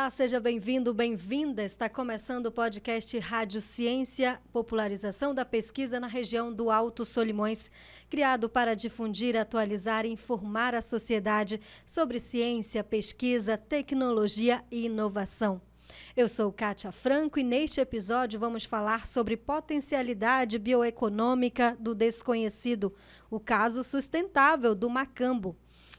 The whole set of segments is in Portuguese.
Olá, seja bem-vindo, bem-vinda. Está começando o podcast Rádio Ciência, popularização da pesquisa na região do Alto Solimões, criado para difundir, atualizar e informar a sociedade sobre ciência, pesquisa, tecnologia e inovação. Eu sou Kátia Franco e neste episódio vamos falar sobre potencialidade bioeconômica do desconhecido, o caso sustentável do Macambo,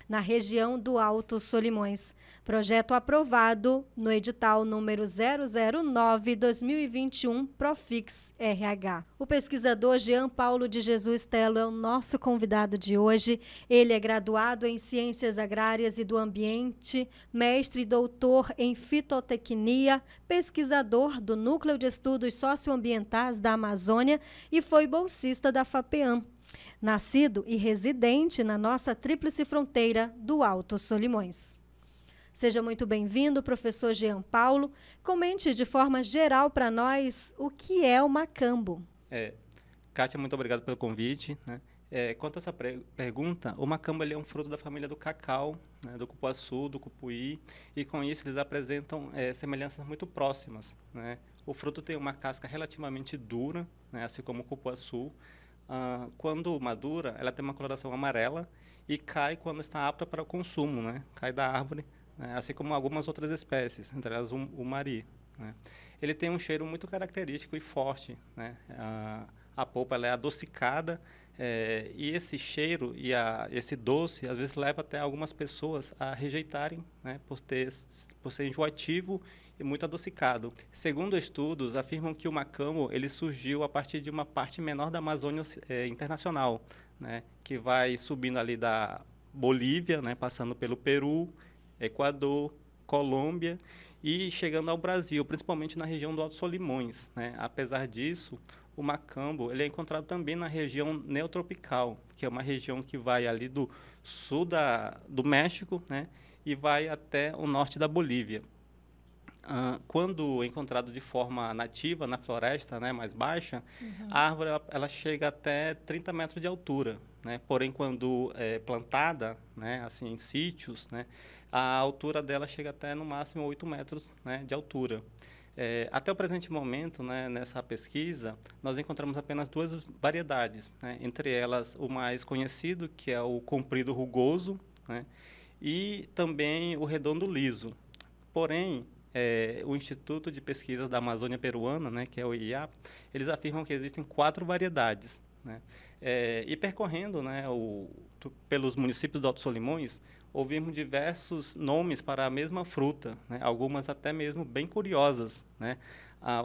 na região do Alto Solimões. Projeto aprovado no edital número 009/2021 Profix RH. O pesquisador Jean Paulo de Jesus Telo é o nosso convidado de hoje. Ele é graduado em Ciências Agrárias e do Ambiente, mestre e doutor em Fitotecnia, pesquisador do Núcleo de Estudos Socioambientais da Amazônia e foi bolsista da FAPEAM. Nascido e residente na nossa tríplice fronteira do Alto Solimões. Seja muito bem-vindo, professor Jean Paulo. Comente de forma geral para nós o que é o Macambo. Kátia, muito obrigado pelo convite. Quanto a essa pergunta, o Macambo é um fruto da família do cacau, do cupuaçu, do cupuí, e com isso eles apresentam semelhanças muito próximas. O fruto tem uma casca relativamente dura, assim como o cupuaçu. Quando madura, ela tem uma coloração amarela e cai quando está apta para o consumo, cai da árvore, assim como algumas outras espécies, entre elas o mari. Ele tem um cheiro muito característico e forte. A polpa ela é adocicada e esse cheiro e esse doce às vezes leva até algumas pessoas a rejeitarem, por ser enjoativo e muito adocicado. Segundo estudos, afirmam que o Macambo ele surgiu a partir de uma parte menor da Amazônia internacional, que vai subindo ali da Bolívia, passando pelo Peru, Equador, Colômbia e chegando ao Brasil, principalmente na região do Alto Solimões. Apesar disso, o Macambo ele é encontrado também na região neotropical, que é uma região que vai ali do sul do México, e vai até o norte da Bolívia. Quando encontrado de forma nativa na floresta, mais baixa, a árvore ela chega até 30 metros de altura. Porém, quando plantada, assim, em sítios, a altura dela chega até no máximo 8 metros de altura. Até o presente momento, nessa pesquisa, nós encontramos apenas duas variedades, entre elas o mais conhecido, que é o comprido rugoso, e também o redondo liso. Porém, o Instituto de Pesquisas da Amazônia Peruana, que é o IAP, eles afirmam que existem 4 variedades. E percorrendo pelos municípios do Alto Solimões, ouvimos diversos nomes para a mesma fruta, algumas até mesmo bem curiosas,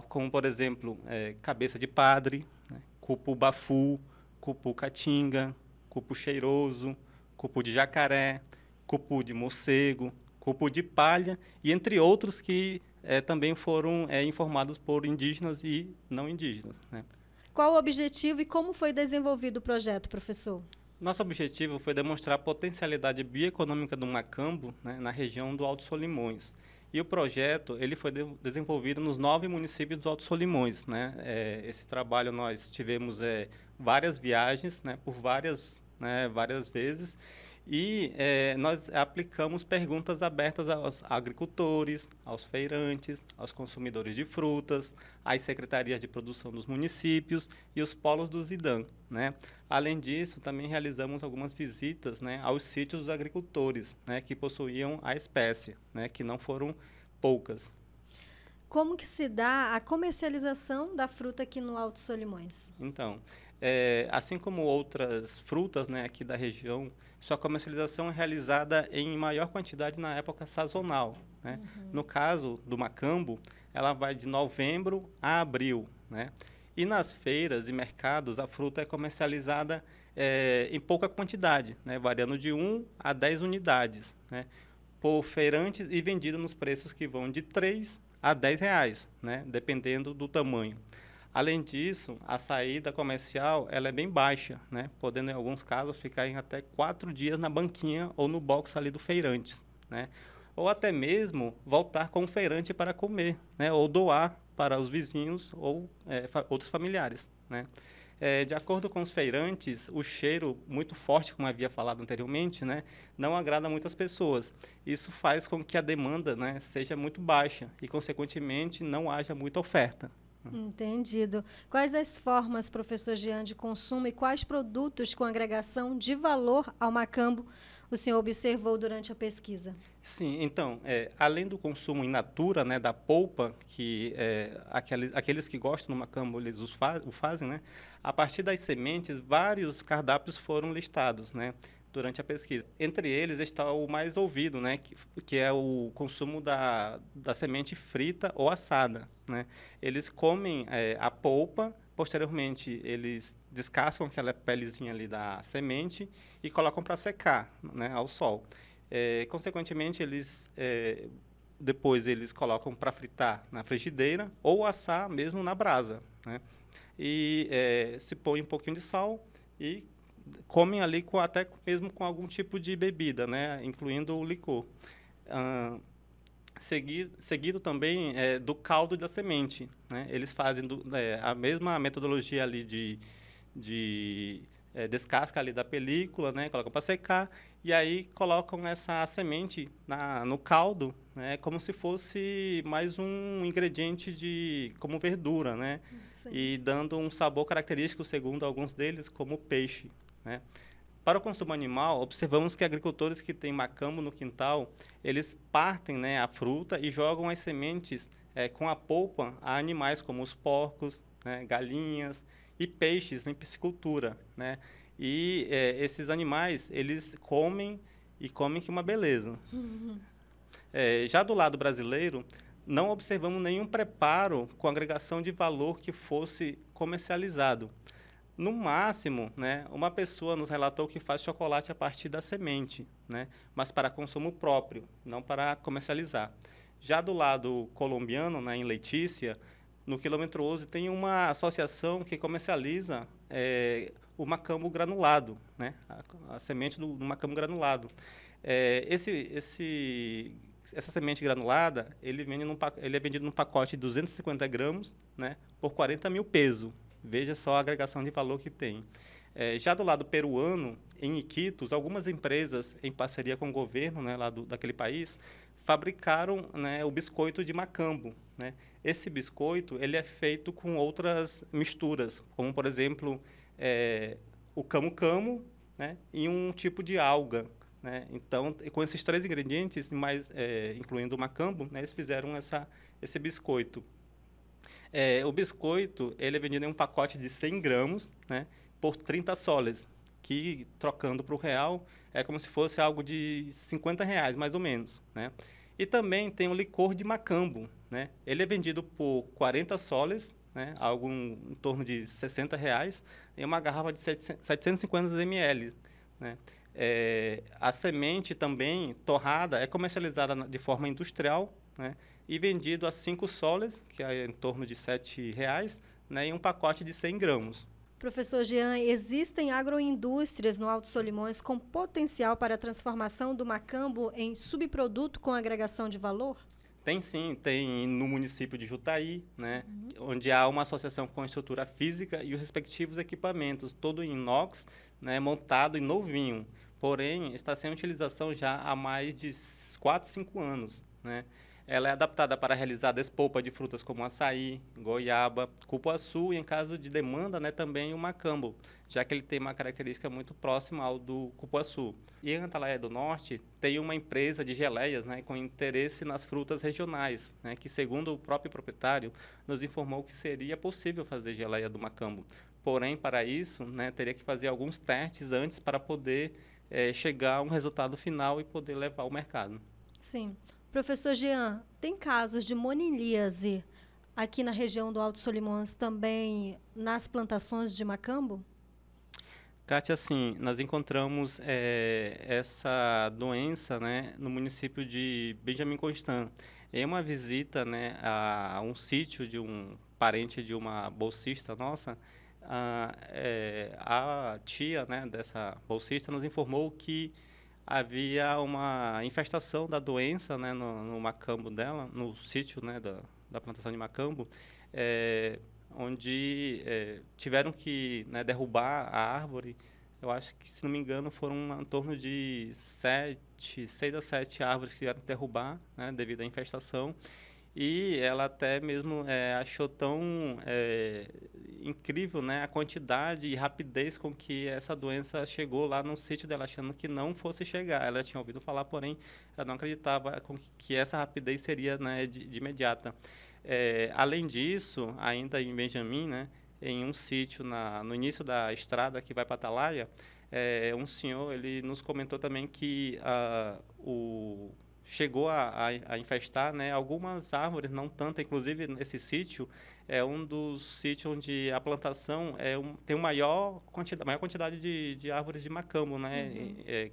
como, por exemplo, cabeça de padre, cupu-bafu, cupu-catinga, cupu cheiroso, cupu de jacaré, cupu de morcego, cupu de palha, e entre outros que também foram informados por indígenas e não indígenas. Qual o objetivo e como foi desenvolvido o projeto, professor? Nosso objetivo foi demonstrar a potencialidade bioeconômica do Macambo, na região do Alto Solimões. E o projeto ele foi desenvolvido nos 9 municípios do Alto Solimões. Esse trabalho nós tivemos várias viagens, por várias vezes, e nós aplicamos perguntas abertas aos agricultores, aos feirantes, aos consumidores de frutas, às secretarias de produção dos municípios e os polos do ZIDAM. Além disso, também realizamos algumas visitas aos sítios dos agricultores que possuíam a espécie, que não foram poucas. Como que se dá a comercialização da fruta aqui no Alto Solimões? Então, assim como outras frutas aqui da região, sua comercialização é realizada em maior quantidade na época sazonal. No caso do Macambo, ela vai de novembro a abril. E nas feiras e mercados, a fruta é comercializada em pouca quantidade, variando de 1 a 10 unidades, por feirantes e vendida nos preços que vão de 3 a 10 reais, dependendo do tamanho. Além disso, a saída comercial ela é bem baixa, podendo em alguns casos ficar em até 4 dias na banquinha ou no box ali do feirantes, ou até mesmo voltar com o feirante para comer, ou doar para os vizinhos ou outros familiares. De acordo com os feirantes, o cheiro muito forte, como havia falado anteriormente, né, não agrada muitas pessoas. Isso faz com que a demanda, né, seja muito baixa e, consequentemente, não haja muita oferta. Entendido. Quais as formas, professor Jean, de consumo e quais produtos com agregação de valor ao macambo o senhor observou durante a pesquisa? Sim, então, além do consumo in natura, né, da polpa, que aqueles que gostam do macambo, eles o fazem, né, a partir das sementes, vários cardápios foram listados, né, durante a pesquisa. Entre eles está o mais ouvido, né, que é o consumo da semente frita ou assada, né. Eles comem a polpa, posteriormente eles descascam aquela pelezinha ali da semente e colocam para secar, né, ao sol. Consequentemente, depois eles colocam para fritar na frigideira ou assar mesmo na brasa, né? E se põe um pouquinho de sal e comem ali até mesmo com algum tipo de bebida, né? Incluindo o licor. Seguido também do caldo da semente, né? Eles fazem a mesma metodologia ali de descasca ali da película, né? Colocam para secar e aí colocam essa semente no caldo, né? Como se fosse mais um ingrediente como verdura, né? Sim. E dando um sabor característico, segundo alguns deles, como peixe, né? Para o consumo animal, observamos que agricultores que têm macambo no quintal, eles partem, né, a fruta e jogam as sementes com a polpa a animais como os porcos, né, galinhas e peixes em piscicultura, né? E esses animais, eles comem e comem que uma beleza. Já do lado brasileiro, não observamos nenhum preparo com agregação de valor que fosse comercializado. No máximo, né, uma pessoa nos relatou que faz chocolate a partir da semente, né, mas para consumo próprio, não para comercializar. Já do lado colombiano, né, em Letícia, no quilômetro 11, tem uma associação que comercializa o macambo granulado, né, a semente do macambo granulado. Essa semente granulada, ele é vendido num pacote de 250 gramas, né, por 40 mil pesos. Veja só a agregação de valor que tem. Já do lado peruano, em Iquitos, algumas empresas, em parceria com o governo, né, daquele país, fabricaram, né, o biscoito de macambo, né? Esse biscoito ele é feito com outras misturas, como, por exemplo, o camu-camu, né, e um tipo de alga, né? Então, com esses três ingredientes, incluindo o macambo, né, eles fizeram esse biscoito. O biscoito ele é vendido em um pacote de 100 gramas, né, por 30 soles, que, trocando para o real, é como se fosse algo de R$ 50, mais ou menos, né? E também tem o licor de macambo, né? Ele é vendido por 40 soles, né, algo em torno de R$ 60, em uma garrafa de 750 ml, né? A semente também, torrada, é comercializada de forma industrial, né, e vendido a 5 soles, que é em torno de R$ 7, né, em um pacote de 100 gramas. Professor Jean, existem agroindústrias no Alto Solimões com potencial para a transformação do macambo em subproduto com agregação de valor? Tem sim, tem no município de Jutaí, né, onde há uma associação com a estrutura física e os respectivos equipamentos, todo em inox, né, montado e novinho. Porém, está sem utilização já há mais de 4, 5 anos, né? Ela é adaptada para realizar despolpa de frutas como açaí, goiaba, cupuaçu e, em caso de demanda, né, também o macambo, já que ele tem uma característica muito próxima ao do cupuaçu. E em Atalaia do Norte tem uma empresa de geleias, né, com interesse nas frutas regionais, né, que, segundo o próprio proprietário, nos informou que seria possível fazer geleia do macambo. Porém, para isso, né, teria que fazer alguns testes antes para poder chegar a um resultado final e poder levar ao mercado. Sim. Professor Jean, tem casos de monilíase aqui na região do Alto Solimões também nas plantações de macambo? Kátia, assim, nós encontramos essa doença, né, no município de Benjamin Constant. Em uma visita, né, a um sítio de um parente de uma bolsista nossa, a tia, né, dessa bolsista nos informou que havia uma infestação da doença, né, no macambo dela, no sítio, né, da plantação de macambo, onde tiveram que, né, derrubar a árvore. Eu acho que, se não me engano, foram em torno de 6 a 7 árvores que tiveram que derrubar, né, devido à infestação. E ela até mesmo achou tão incrível, né, a quantidade e rapidez com que essa doença chegou lá no sítio dela, achando que não fosse chegar. Ela tinha ouvido falar, porém, ela não acreditava que essa rapidez seria, né, de imediata. Além disso, ainda em Benjamin, né, em um sítio no início da estrada que vai para Atalaia, um senhor ele nos comentou também que chegou a infestar, né, algumas árvores, não tanto, inclusive nesse sítio é um dos sítios onde a plantação tem maior quantidade de árvores de macambo, né,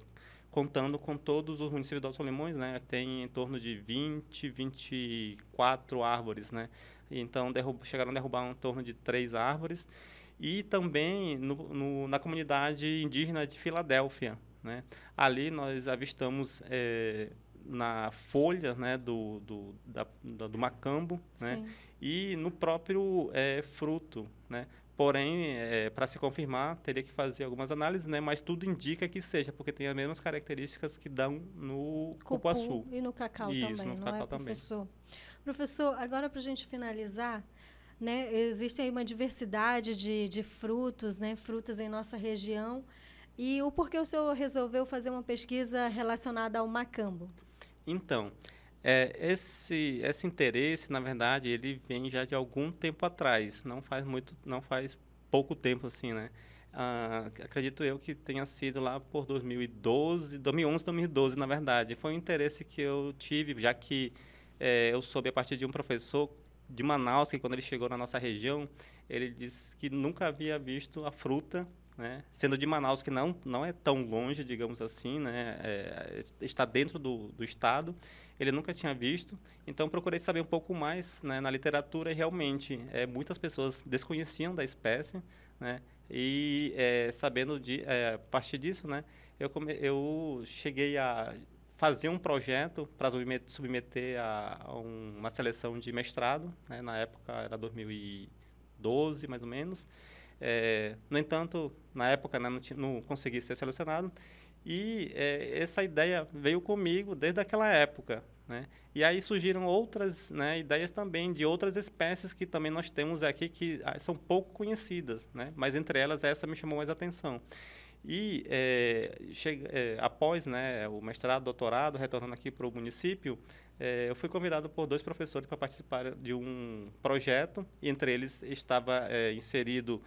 contando com todos os municípios do Alto Solimões, né, tem em torno de 24 árvores, né, então chegaram a derrubar em torno de 3 árvores, e também na comunidade indígena de Filadélfia, né, ali nós avistamos na folha, né, do macambo, né, e no próprio fruto, né. Porém, para se confirmar, teria que fazer algumas análises, né, mas tudo indica que seja, porque tem as mesmas características que dão no cupuaçu. E no cacau também, não é, professor? Professor, agora para a gente finalizar, né, existe aí uma diversidade de frutos, né, frutas em nossa região. E o porquê o senhor resolveu fazer uma pesquisa relacionada ao macambo? Então, esse interesse, na verdade, ele vem já de algum tempo atrás, não faz pouco tempo assim, né? Acredito eu que tenha sido lá por 2011, 2012, na verdade. Foi um interesse que eu tive, já que eu soube a partir de um professor de Manaus, que quando ele chegou na nossa região, ele disse que nunca havia visto a fruta, né, sendo de Manaus, que não é tão longe, digamos assim, né, está dentro do estado, ele nunca tinha visto, então procurei saber um pouco mais, né, na literatura, e realmente muitas pessoas desconheciam da espécie, né, e sabendo a partir disso, né, eu cheguei a fazer um projeto para submeter a uma seleção de mestrado, né, na época era 2012, mais ou menos. No entanto, na época, né, não consegui ser selecionado, e essa ideia veio comigo desde aquela época, né? E aí surgiram outras, né, ideias também de outras espécies que também nós temos aqui que são pouco conhecidas, né? Mas entre elas essa me chamou mais atenção. E após, né, o mestrado, doutorado, retornando aqui para o município, eu fui convidado por 2 professores para participar de um projeto, e entre eles estava inserido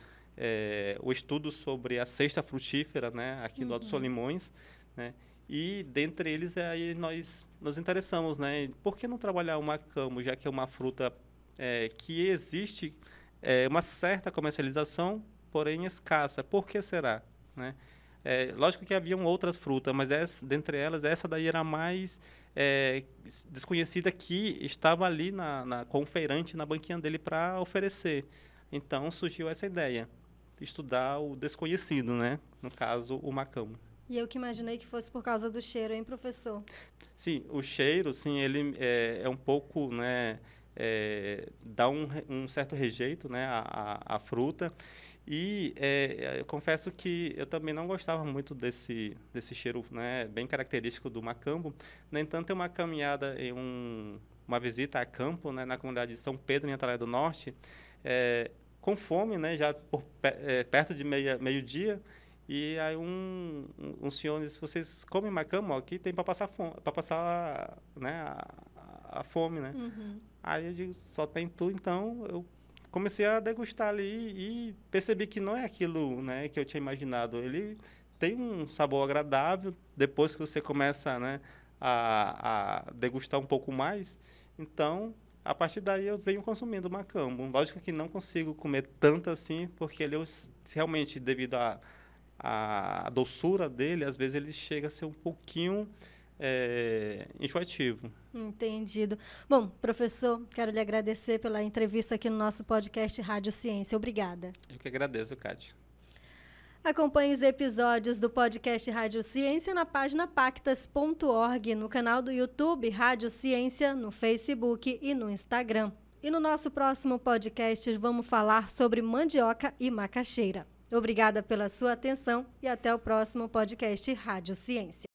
o estudo sobre a cesta frutífera, né, aqui do Alto Solimões, né, e dentre eles aí nós nos interessamos, né, por que não trabalhar o macambo, já que é uma fruta que existe uma certa comercialização, porém escassa. Por que será, né? Lógico que haviam outras frutas, mas dentre elas essa daí era a mais desconhecida, que estava ali com o feirante na banquinha dele para oferecer. Então surgiu essa ideia, estudar o desconhecido, né? No caso, o macambo. E eu que imaginei que fosse por causa do cheiro, hein, professor? Sim, o cheiro, sim, ele é um pouco, né, dá um certo rejeito, né, à fruta. E eu confesso que eu também não gostava muito desse cheiro, né, bem característico do macambo. No entanto, tem uma caminhada, uma visita a campo, né, na comunidade de São Pedro, em Atalaia do Norte, com fome, né, já perto de meio-dia, e aí um senhor disse: vocês comem macambo? Aqui tem para passar fome, né, a fome, né? Aí eu digo: só tem tu. Então eu comecei a degustar ali e percebi que não é aquilo, né, que eu tinha imaginado. Ele tem um sabor agradável depois que você começa, né, a degustar um pouco mais. Então, a partir daí eu venho consumindo macambo. Lógico que não consigo comer tanto assim, porque ele realmente, devido à doçura dele, às vezes ele chega a ser um pouquinho enjoativo. Entendido. Bom, professor, quero lhe agradecer pela entrevista aqui no nosso podcast Rádio Ciência. Obrigada. Eu que agradeço, Kátia. Acompanhe os episódios do podcast Rádio Ciência na página pactas.org, no canal do YouTube Rádio Ciência, no Facebook e no Instagram. E no nosso próximo podcast vamos falar sobre mandioca e macaxeira. Obrigada pela sua atenção e até o próximo podcast Rádio Ciência.